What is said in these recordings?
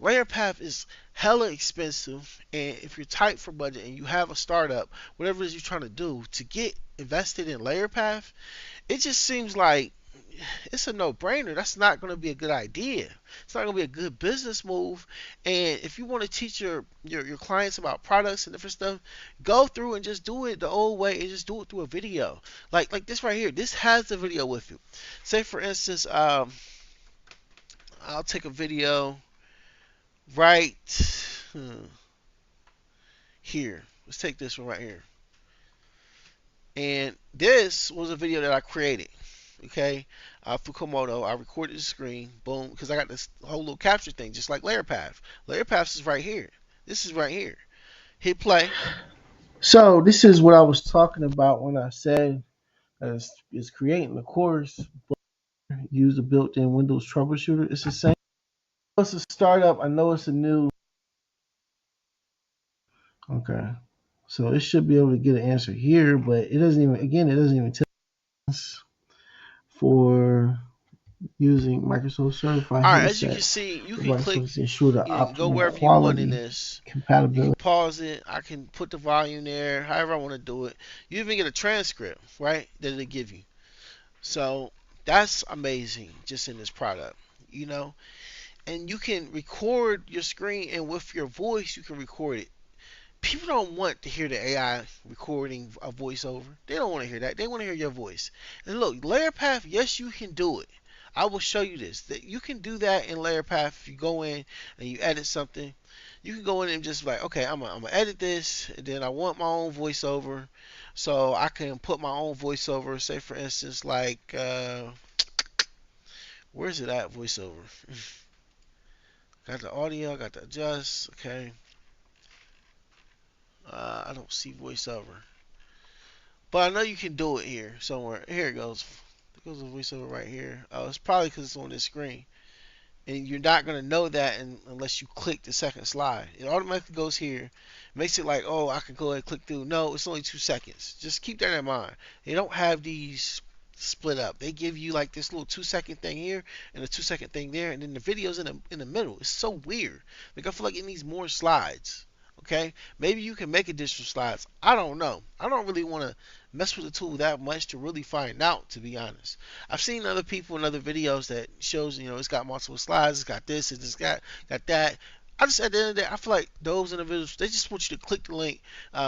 LayerPath is hella expensive, and if you're tight for budget and you have a startup, whatever it is you're trying to do, to get invested in LayerPath, it just seems like it's a no-brainer. That's not going to be a good idea. It's not going to be a good business move. And if you want to teach your clients about products and different stuff, go through and just do it the old way and just do it through a video. Like this right here. This has the video with you. Say for instance, I'll take a video right here. Let's take this one right here. And this was a video that I created. Okay, Fukumoto. I recorded the screen. Boom, because I got this whole little capture thing, just like LayerPath. LayerPath is right here. This is right here. Hit play. So this is what I was talking about when I said it's creating the course. Use the built-in Windows troubleshooter. It's the same. It's a startup. I know it's a new. Okay, so it should be able to get an answer here, but it doesn't even. Again, it doesn't even tell us for using Microsoft Certified All right, as you can see, you can click, ensure the go wherever you want in this. Compatibility. You can pause it. I can put the volume there, however I want to do it. You even get a transcript, right, that it'll give you. So that's amazing just in this product, you know. And you can record your screen, and with your voice, you can record it. People don't want to hear the AI recording a voiceover. They don't want to hear that. They want to hear your voice. And look, LayerPath, yes, you can do it. I will show you this. That you can do that in LayerPath. If you go in and you edit something, you can go in and just like, okay, I'm gonna edit this, and then I want my own voiceover, so I can put my own voiceover. Say for instance, like, where's it at? Voiceover. Got the audio. I got the adjust. Okay. I don't see voiceover. But I know you can do it here somewhere. Here it goes. There goes a voiceover right here. Oh, it's probably because it's on this screen. And you're not going to know that unless you click the second slide. It automatically goes here. Makes it like, oh, I can go ahead and click through. No, it's only 2 seconds. Just keep that in mind. They don't have these split up. They give you like this little 2 second thing here and a 2 second thing there, and then the video's in the middle. It's so weird. Like I feel like it needs more slides. Okay, maybe you can make additional slides. I don't know. I don't really want to mess with the tool that much to really find out, to be honest. I've seen other people in other videos that shows, it's got multiple slides, it's got this, it's got that. I just, at the end of the day, I feel like those individuals, they just want you to click the link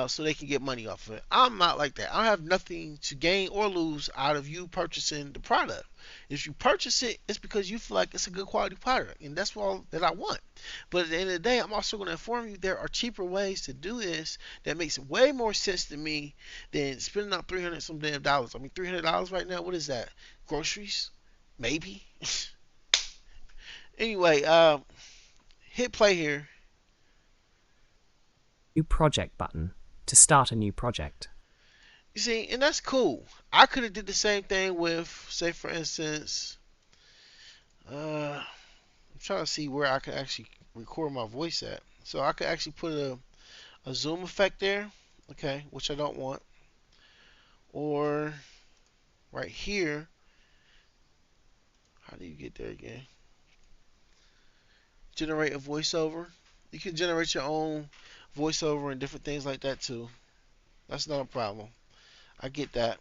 so they can get money off of it. I'm not like that. I have nothing to gain or lose out of you purchasing the product. If you purchase it, it's because you feel like it's a good quality product, and that's all that I want. But at the end of the day, I'm also going to inform you there are cheaper ways to do this that makes way more sense to me than spending out 300 some damn dollars. I mean, $300 right now, what is that? Groceries? Maybe. Anyway, hit play here. New project button to start a new project. You see, and that's cool. I could have did the same thing with, say, for instance, I'm trying to see where I could actually record my voice at. So I could actually put a zoom effect there, okay, which I don't want. Or right here, how do you get there again? Generate a voiceover. You can generate your own voiceover and different things like that too. That's not a problem. I get that.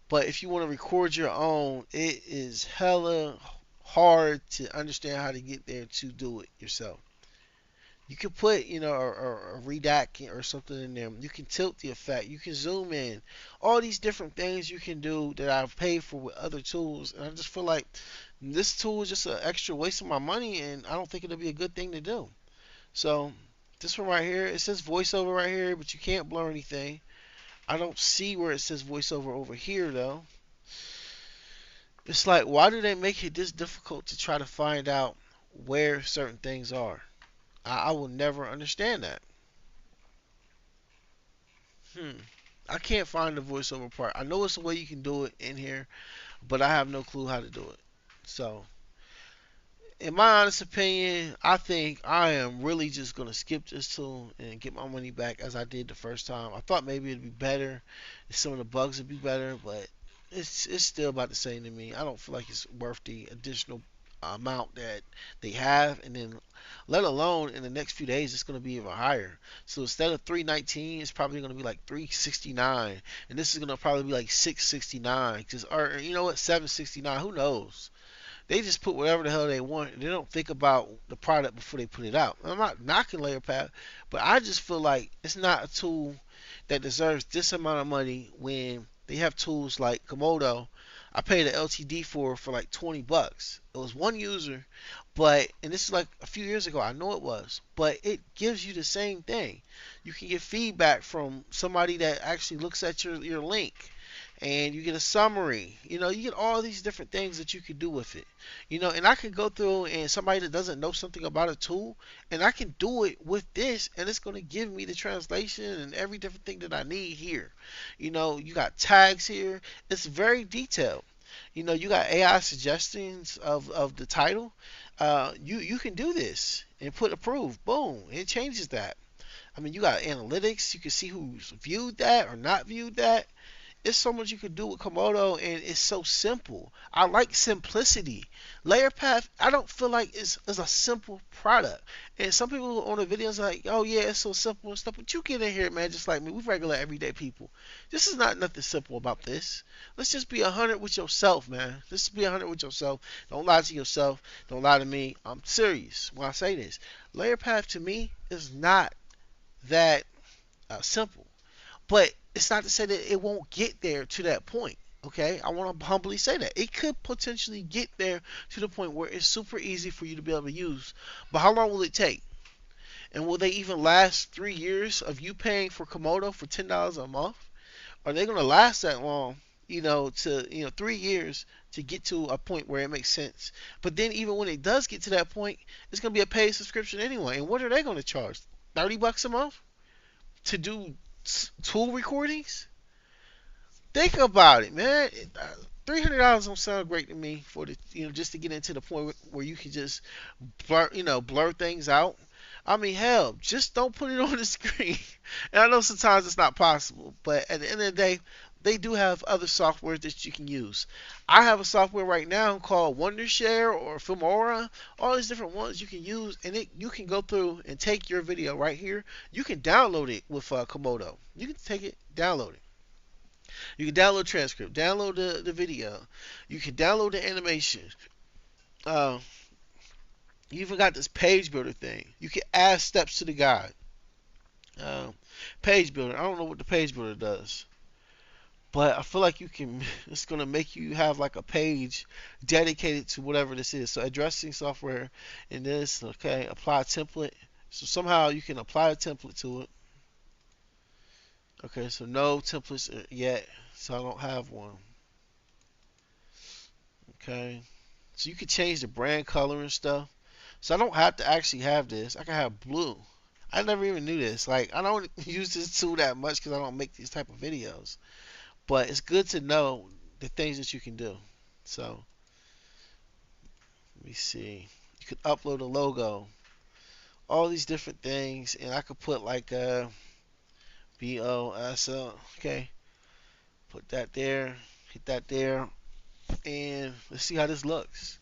But if you want to record your own, it is hella hard to understand how to get there to do it yourself. You can put, a redact or something in there. You can tilt the effect. You can zoom in. All these different things you can do that I've paid for with other tools. And I just feel like this tool is just an extra waste of my money, and I don't think it'll be a good thing to do. So this one right here, it says voiceover right here, but you can't blur anything. I don't see where it says voiceover over here though. It's like, why do they make it this difficult to try to find out where certain things are? I will never understand that. Hmm. I can't find the voiceover part. I know it's a way you can do it in here, but I have no clue how to do it. So, in my honest opinion, I think I am really just gonna skip this tool and get my money back as I did the first time. I thought maybe it'd be better, some of the bugs would be better, but it's still about the same to me. I don't feel like it's worth the additional amount that they have, and then let alone in the next few days it's going to be even higher. So instead of 319, it's probably going to be like 369, and this is going to probably be like 669, cause, or you know what, 769, who knows. They just put whatever the hell they want. They don't think about the product before they put it out. I'm not knocking LayerPath, but I just feel like it's not a tool that deserves this amount of money when they have tools like Komodo. I paid an LTD for like $20. It was one user, but and this is like a few years ago. I know it was, but it gives you the same thing. You can get feedback from somebody that actually looks at your link, and you get a summary. You get all these different things that you can do with it. And I can go through, and somebody that doesn't know something about a tool, and I can do it with this, and it's going to give me the translation and every different thing that I need here. You got tags here. It's very detailed. You got AI suggestions of the title. You can do this and put approve. Boom. It changes that. I mean, you got analytics. You can see who's viewed that or not viewed that. It's so much you can do with Komodo, and it's so simple. I like simplicity. LayerPath, I don't feel like it's a simple product. And some people on the videos are like, oh yeah, it's so simple and stuff. But you get in here, man, just like me. We regular everyday people. This is not nothing simple about this. Let's just be 100 with yourself, man. Let's be 100 with yourself. Don't lie to yourself. Don't lie to me. I'm serious when I say this. LayerPath to me is not that simple. But it's not to say that it won't get there to that point. Okay, I want to humbly say that it could potentially get there to the point where it's super easy for you to be able to use. But how long will it take? And will they even last 3 years of you paying for Komodo for $10 a month? Are they going to last that long? 3 years to get to a point where it makes sense. But then even when it does get to that point, it's going to be a paid subscription anyway. And what are they going to charge? $30 a month to do tool recordings? Think about it, man. $300 don't sound great to me for the just to get into the point where you can just blur things out. I mean, hell, just don't put it on the screen. And I know sometimes it's not possible, but at the end of the day, they do have other software that you can use. I have a software right now called Wondershare or Filmora. All these different ones you can use, and you can go through and take your video right here. You can download it with Komodo. You can take it, download it. You can download transcript, download the video. You can download the animation. Uh, you even got this page builder thing. You can add steps to the guide. Uh, Page builder. I don't know what the page builder does, but I feel like you can. It's gonna make you have like a page dedicated to whatever this is. So addressing software in this. Okay, apply template. So somehow you can apply a template to it. Okay, so no templates yet, so I don't have one. Okay, so you can change the brand color and stuff. So I don't have to actually have this. I can have blue. I never even knew this. Like, I don't use this tool that much because I don't make these type of videos. But it's good to know the things that you can do. So let me see. You could upload a logo. All these different things, and I could put like BOSL. Okay, put that there. Hit that there, and let's see how this looks.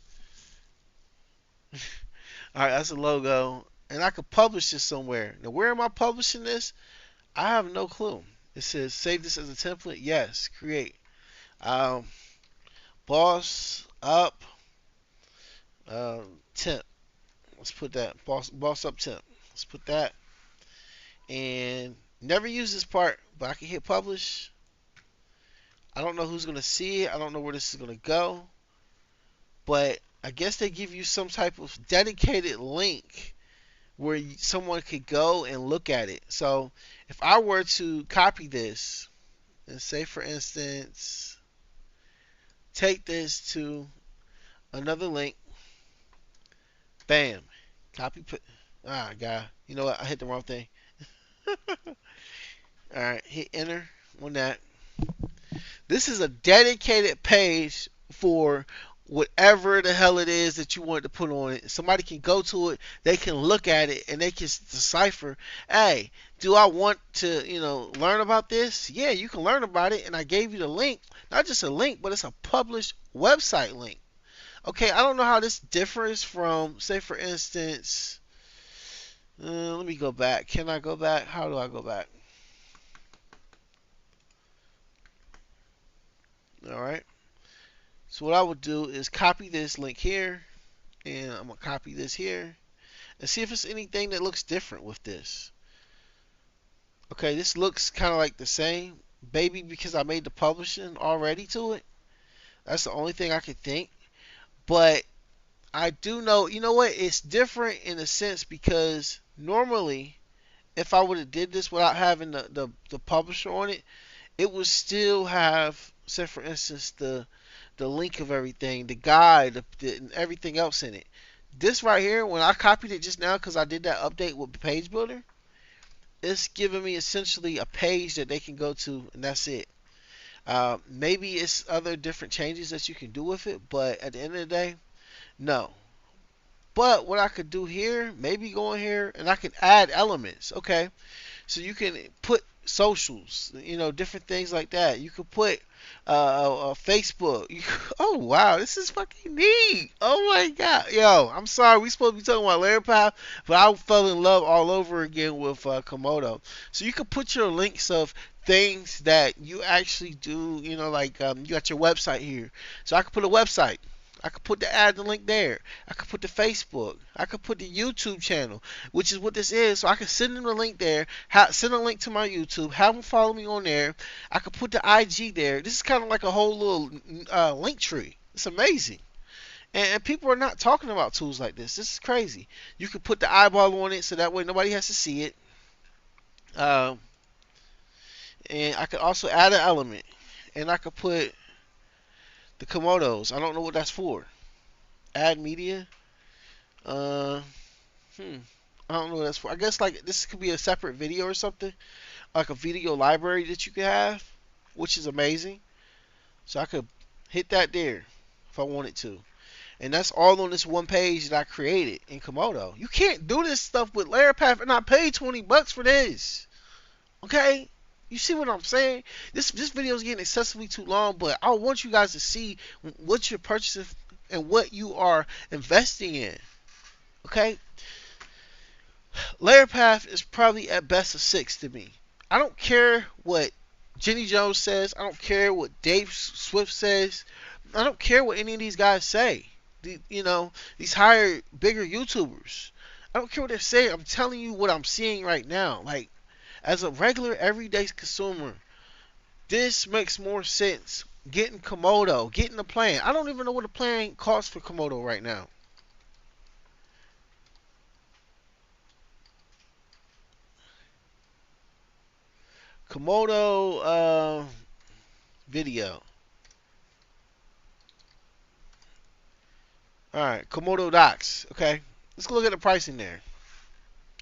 All right, that's a logo, and I could publish this somewhere. Now, where am I publishing this? I have no clue. It says save this as a template. Yes, create. Um, Boss up temp. Let's put that boss up temp. Let's put that, and never use this part, but I can hit publish. I don't know who's gonna see it. I don't know where this is gonna go, but I guess they give you some type of dedicated link where someone could go and look at it. So if I were to copy this and say, for instance, take this to another link, bam, copy, put. Ah, God, you know what? I hit the wrong thing. All right, hit enter on that. This is a dedicated page for whatever the hell it is that you want to put on it. Somebody can go to it, they can look at it, and they can decipher, hey, do I want to, learn about this? Yeah, you can learn about it, and I gave you the link. Not just a link, but it's a published website link. Okay, I don't know how this differs from, say, for instance, Let me go back. Can I go back? How do I go back? All right. So what I would do is copy this link here, and I'm gonna copy this here, and see if it's anything that looks different with this. Okay, this looks kind of like the same, maybe because I made the publishing already to it. That's the only thing I could think. But I do know, you know what? It's different in a sense because normally, if I would have did this without having the publisher on it, it would still have, say for instance, the link of everything, the guide, and everything else in it. This right here, when I copied it just now because I did that update with the page builder, it's giving me essentially a page that they can go to, and that's it. Maybe it's other different changes that you can do with it, but at the end of the day, no. But what I could do here, maybe go in here and I can add elements. Okay, so you can put socials, different things like that. You could put Facebook. Oh wow, this is fucking neat. Oh my god, yo, I'm sorry, we supposed to be talking about LayerPath, but I fell in love all over again with Komodo. So you could put your links of things that you actually do. Like you got your website here, so I could put a website. I could put the link there. I could put the Facebook. I could put the YouTube channel, which is what this is. So I could send them the link there, send a link to my YouTube, have them follow me on there. I could put the IG there. This is kind of like a whole little link tree. It's amazing. And people are not talking about tools like this. This is crazy. You could put the eyeball on it so that way nobody has to see it. Um, and I could also add an element. And I could put the Komodos. I don't know what that's for. Add media. Uh, Hmm. I don't know what that's for. I guess like this could be a separate video or something, like a video library that you could have, which is amazing. So I could hit that there if I wanted to, and that's all on this one page that I created in Komodo. You can't do this stuff with LayerPath, and I paid $20 for this. Okay, you see what I'm saying? This video is getting excessively too long, but I want you guys to see what you're purchasing and what you are investing in. Okay, LayerPath is probably at best a 6 to me. I don't care what Jenny Jones says. I don't care what Dave Swift says. I don't care what any of these guys say. These higher, bigger YouTubers. I don't care what they're saying. I'm telling you what I'm seeing right now. Like, as a regular, everyday consumer, this makes more sense. Getting Komodo, getting the plan. I don't even know what a plan costs for Komodo right now. Komodo video. All right, Komodo Docs. Okay, let's go look at the pricing there.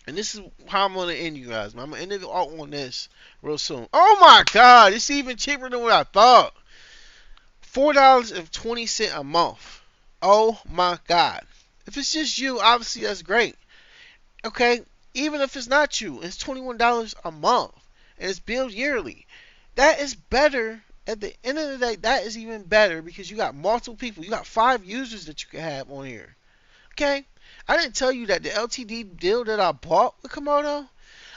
And this is how I'm gonna end you guys. I'm gonna end it all on this real soon. Oh my God, it's even cheaper than what I thought. $4.20 a month. Oh my God. If it's just you, obviously that's great. Okay, even if it's not you, it's $21 a month, and it's billed yearly. That is better. At the end of the day, that is even better because you got multiple people. You got 5 users that you can have on here. Okay? I didn't tell you that the LTD deal that I bought with Komodo,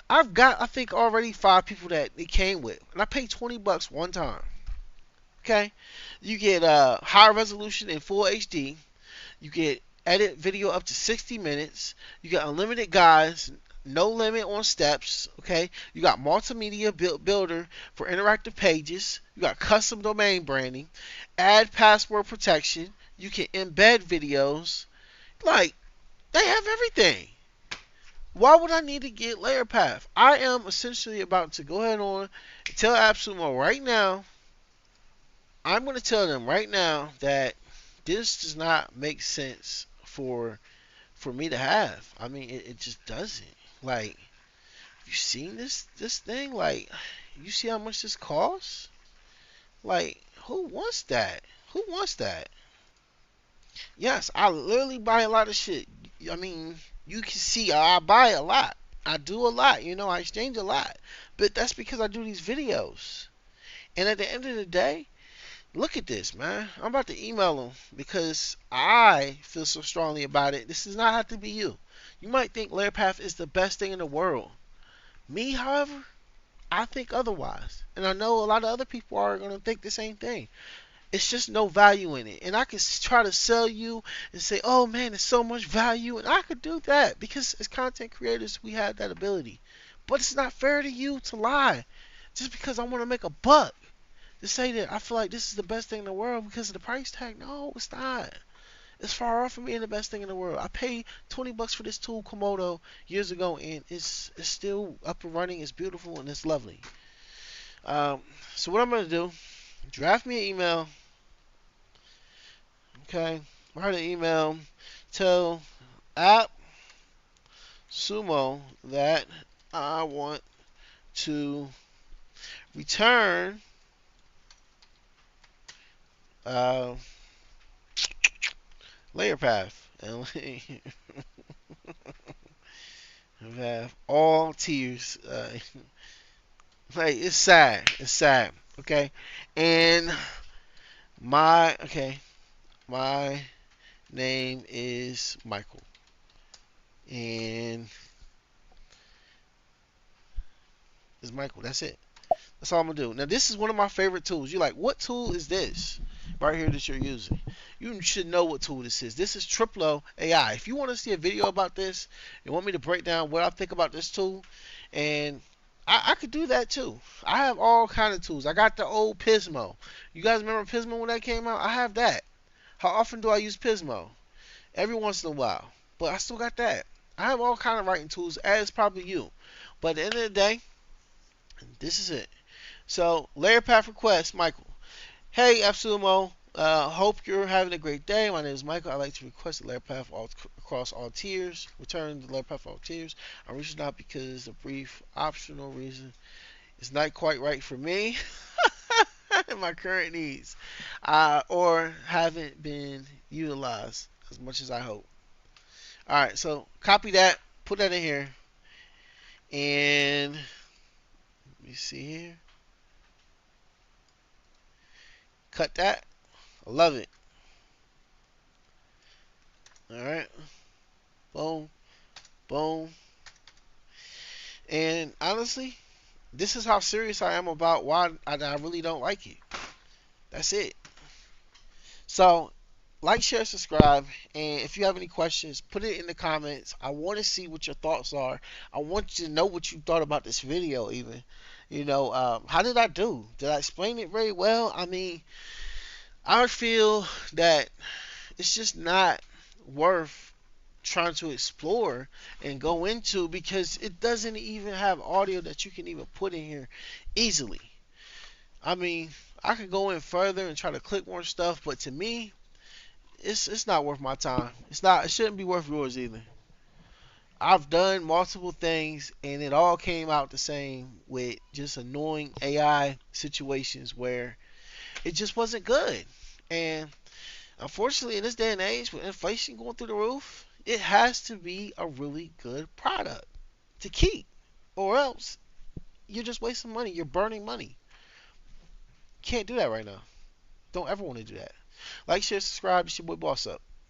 I've got, I think, already 5 people that it came with. And I paid $20 one time. Okay? You get high resolution in full HD. You get edit video up to 60 minutes. You got unlimited guides, no limit on steps. Okay? You got multimedia builder for interactive pages. You got custom domain branding, add password protection. You can embed videos. Like, they have everything. Why would I need to get LayerPath? I am essentially about to go ahead on and tell AppSumo right now. I'm going to tell them right now that this does not make sense for me to have. I mean, it just doesn't. Like, you seen this thing? Like, you see how much this costs? Like, who wants that? Who wants that? Yes, I literally buy a lot of shit. I mean, you can see I buy a lot. I do a lot. I exchange a lot. But that's because I do these videos. And at the end of the day, look at this, man. I'm about to email them because I feel so strongly about it. This does not have to be you. You might think LayerPath is the best thing in the world. Me, however, I think otherwise. And I know a lot of other people are going to think the same thing. It's just no value in it. And I can try to sell you and say, oh man, there's so much value. And I could do that because as content creators, we have that ability. But it's not fair to you to lie just because I want to make a buck. To say that I feel like this is the best thing in the world because of the price tag. No, it's not. It's far off from being the best thing in the world. I paid $20 for this tool Komodo years ago, and it's still up and running. It's beautiful and it's lovely. Um, so what I'm gonna do? Draft me an email. Okay, write an email. Tell AppSumo that I want to return uh, LayerPath and have all tiers. Like it's sad. It's sad. Okay, and my name is Michael, and it's Michael. That's it. That's all I'm gonna do. Now this is one of my favorite tools. You're like, what tool is this? Right here that you're using. You should know what tool this is. This is Triplo AI. If you want to see a video about this and want me to break down what I think about this tool, and I could do that too. I have all kind of tools. I got the old Pismo. You guys remember Pismo when that came out? I have that. How often do I use Pismo? Every once in a while. But I still got that. I have all kind of writing tools, as probably you. But at the end of the day, this is it. So, layer path request, Michael. Hey, AppSumo. Hope you're having a great day. My name is Michael. I'd like to request a layer path across all tiers. Return the layer path all tiers. I'm reaching out because a brief optional reason is not quite right for me and my current needs, or haven't been utilized as much as I hope. All right, so copy that, put that in here, and let me see here. Cut that. I love it. All right, boom, boom. And honestly, this is how serious I am about why I really don't like it. That's it. So, like, share, subscribe, and if you have any questions, put it in the comments. I want to see what your thoughts are. I want you to know what you thought about this video, even. How did I do? Did I explain it very well? I mean, I feel that it's just not worth trying to explore and go into because it doesn't even have audio that you can even put in here easily. I mean, I could go in further and try to click more stuff, but to me, it's not worth my time. It's not. It shouldn't be worth yours either. I've done multiple things and it all came out the same with just annoying AI situations where it just wasn't good. And unfortunately, in this day and age, with inflation going through the roof, it has to be a really good product to keep, or else you're just wasting money. You're burning money. Can't do that right now. Don't ever want to do that. Like, share, subscribe. It's your boy BossUp.